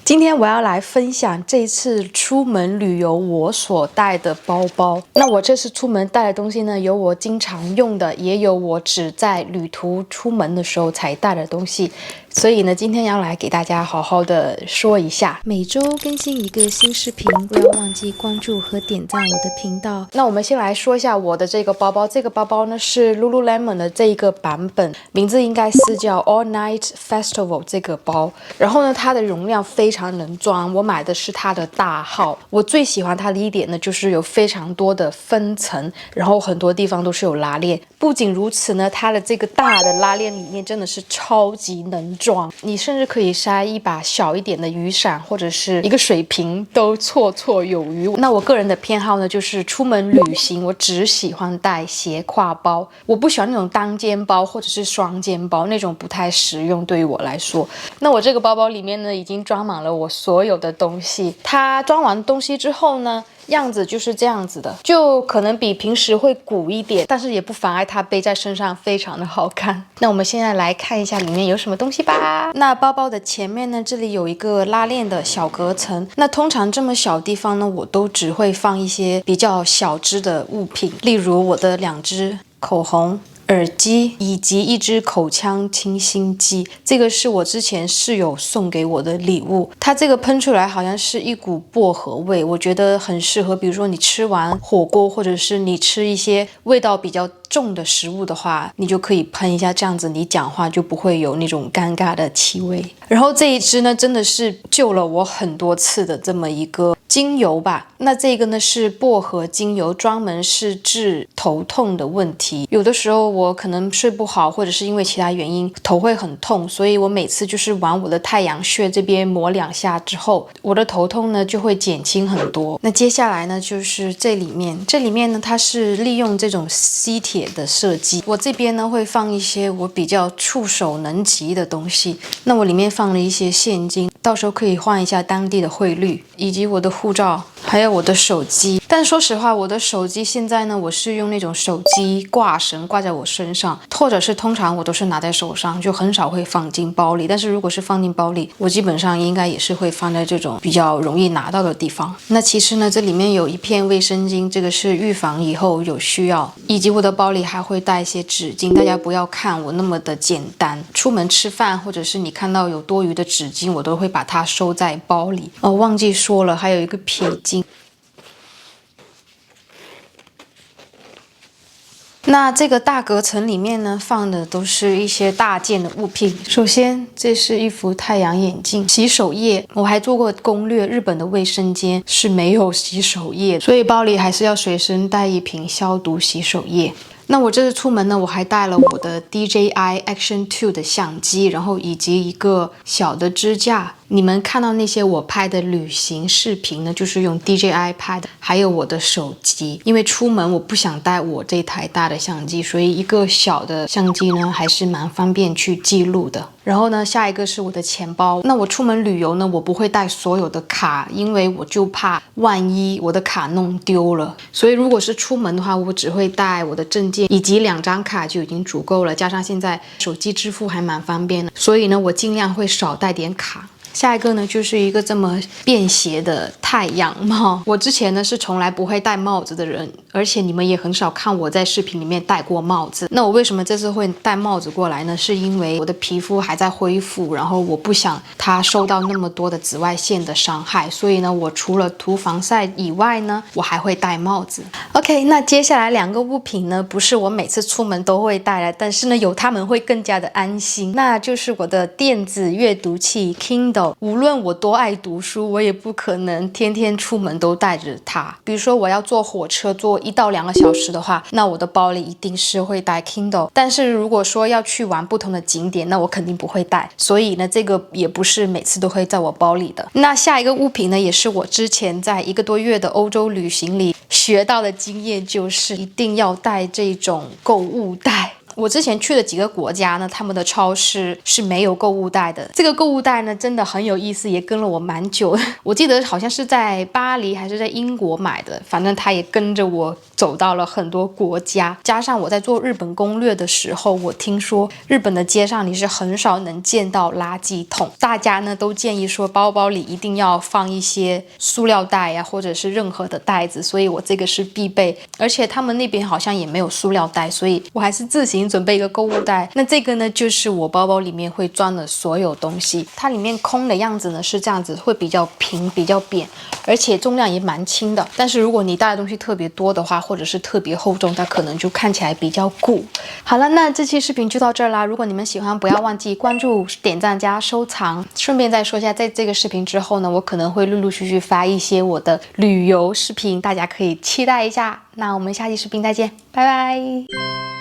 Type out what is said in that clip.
今天我要来分享这次出门旅游我所带的包包。那我这次出门带的东西呢，有我经常用的，也有我只在旅途出门的时候才带的东西。所以呢，今天要来给大家好好的说一下。每周更新一个新视频，不要忘记关注和点赞我的频道。那我们先来说一下我的这个包包。这个包包呢是 Lululemon 的这一个版本，名字应该是叫 All Night Festival 这个包。然后呢，它的容量非常能装，我买的是它的大号。我最喜欢它的一点呢，就是有非常多的分层，然后很多地方都是有拉链。不仅如此呢，它的这个大的拉链里面真的是超级能装，你甚至可以塞一把小一点的雨伞或者是一个水瓶都绰绰有余。那我个人的偏好呢，就是出门旅行我只喜欢带斜挎包，我不喜欢那种单肩包或者是双肩包，那种不太实用对于我来说。那我这个包包里面呢，已经装满了我所有的东西。它装完东西之后呢，样子就是这样子的，就可能比平时会鼓一点，但是也不妨碍它背在身上非常的好看。那我们现在来看一下里面有什么东西吧。那包包的前面呢，这里有一个拉链的小隔层。那通常这么小地方呢，我都只会放一些比较小只的物品，例如我的2支口红、耳机以及一支口腔清新剂，这个是我之前室友送给我的礼物。它这个喷出来好像是一股薄荷味，我觉得很适合，比如说你吃完火锅，或者是你吃一些味道比较重的食物的话，你就可以喷一下，这样子你讲话就不会有那种尴尬的气味。然后这一支呢，真的是救了我很多次的这么一个精油吧。那这个呢是薄荷精油，专门是治头痛的问题。有的时候我可能睡不好，或者是因为其他原因头会很痛，所以我每次就是往我的太阳穴这边抹2下之后，我的头痛呢就会减轻很多。那接下来呢就是这里面呢，它是利用这种吸铁的设计。我这边呢会放一些我比较触手能及的东西。那我里面放了一些现金，到时候可以换一下当地的汇率，以及我的护照，还有我的手机。但说实话，我的手机现在呢，我是用那种手机挂绳挂在我身上，或者是通常我都是拿在手上，就很少会放进包里。但是如果是放进包里，我基本上应该也是会放在这种比较容易拿到的地方。那其实呢，这里面有一片卫生巾，这个是预防以后有需要，以及我的包里还会带一些纸巾。大家不要看我那么的简单，出门吃饭或者是你看到有多余的纸巾，我都会把它收在包里。忘记说了，还有一个撇巾。那这个大隔层里面呢，放的都是一些大件的物品。首先，这是一副太阳眼镜，洗手液。我还做过攻略，日本的卫生间是没有洗手液，所以包里还是要随身带一瓶消毒洗手液。那我这次出门呢，我还带了我的 DJI Action 2的相机，然后以及一个小的支架。你们看到那些我拍的旅行视频呢，就是用 DJI 拍的，还有我的手机。因为出门我不想带我这台大的相机，所以一个小的相机呢，还是蛮方便去记录的。然后呢，下一个是我的钱包。那我出门旅游呢，我不会带所有的卡，因为我就怕万一我的卡弄丢了。所以如果是出门的话，我只会带我的证件以及2张卡就已经足够了，加上现在手机支付还蛮方便的，所以呢，我尽量会少带点卡。下一个呢，就是一个这么便携的太阳帽。我之前呢是从来不会戴帽子的人，而且你们也很少看我在视频里面戴过帽子。那我为什么这次会戴帽子过来呢？是因为我的皮肤还在恢复，然后我不想它受到那么多的紫外线的伤害，所以呢，我除了涂防晒以外呢，我还会戴帽子。OK， 那接下来2个物品呢，不是我每次出门都会带的，但是呢，有它们会更加的安心，那就是我的电子阅读器 Kindle。无论我多爱读书，我也不可能天天出门都带着它。比如说我要坐火车坐1到2个小时的话，那我的包里一定是会带 Kindle。但是如果说要去玩不同的景点，那我肯定不会带。所以呢，这个也不是每次都会在我包里的。那下一个物品呢，也是我之前在1个多月的欧洲旅行里学到的经验，就是一定要带这种购物袋。我之前去的几个国家呢，他们的超市是没有购物袋的。这个购物袋呢，真的很有意思，也跟了我蛮久的。我记得好像是在巴黎还是在英国买的，反正它也跟着我走到了很多国家。加上我在做日本攻略的时候，我听说日本的街上你是很少能见到垃圾桶，大家呢都建议说包包里一定要放一些塑料袋呀，或者是任何的袋子，所以我这个是必备。而且他们那边好像也没有塑料袋，所以我还是自行准备一个购物袋。那这个呢，就是我包包里面会装的所有东西。它里面空的样子呢是这样子，会比较平、比较扁，而且重量也蛮轻的。但是如果你带的东西特别多的话，或者是特别厚重，它可能就看起来比较鼓。好了，那这期视频就到这儿啦。如果你们喜欢，不要忘记关注、点赞加收藏。顺便再说一下，在这个视频之后呢，我可能会陆陆续续发一些我的旅游视频，大家可以期待一下。那我们下期视频再见，拜拜。